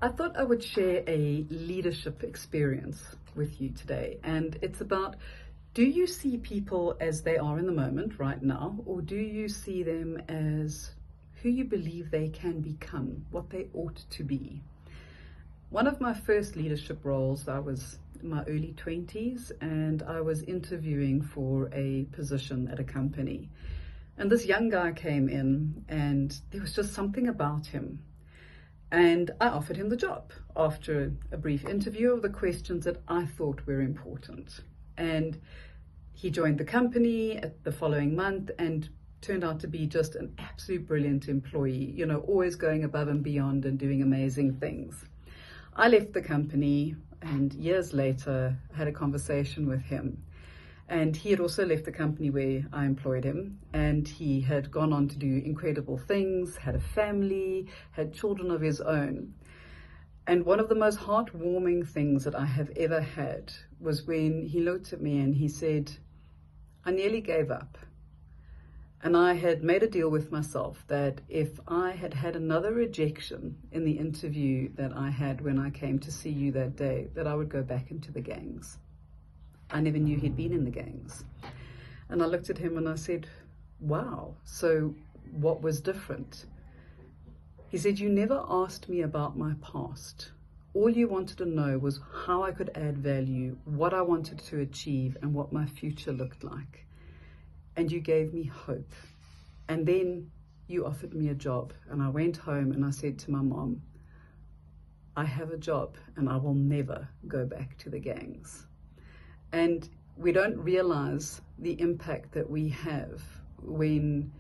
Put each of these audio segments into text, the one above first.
I thought I would share a leadership experience with you today, and it's about, do you see people as they are in the moment right now, or do you see them as who you believe they can become, what they ought to be? One of my first leadership roles, I was in my early 20s and I was interviewing for a position at a company. And this young guy came in and there was just something about him. And I offered him the job after a brief interview of the questions that I thought were important. And he joined the company the following month and turned out to be just an absolute brilliant employee, you know, always going above and beyond and doing amazing things. I left the company and years later had a conversation with him. And he had also left the company where I employed him, and he had gone on to do incredible things, had a family, had children of his own. And one of the most heartwarming things that I have ever had was when he looked at me and he said, "I nearly gave up. And I had made a deal with myself that if I had had another rejection in the interview that I had when I came to see you that day, that I would go back into the gangs." I never knew he'd been in the gangs. And I looked at him and I said, "Wow, so what was different?" He said, "You never asked me about my past. All you wanted to know was how I could add value, what I wanted to achieve, and what my future looked like. And you gave me hope. And then you offered me a job." And I went home and I said to my mom, "I have a job and I will never go back to the gangs." And we don't realize the impact that we have when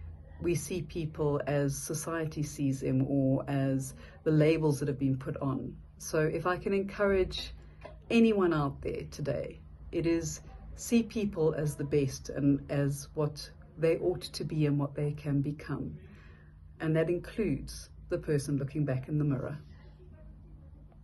we see people as society sees them or as the labels that have been put on. So if I can encourage anyone out there today, it is see people as the best and as what they ought to be and what they can become. And that includes the person looking back in the mirror.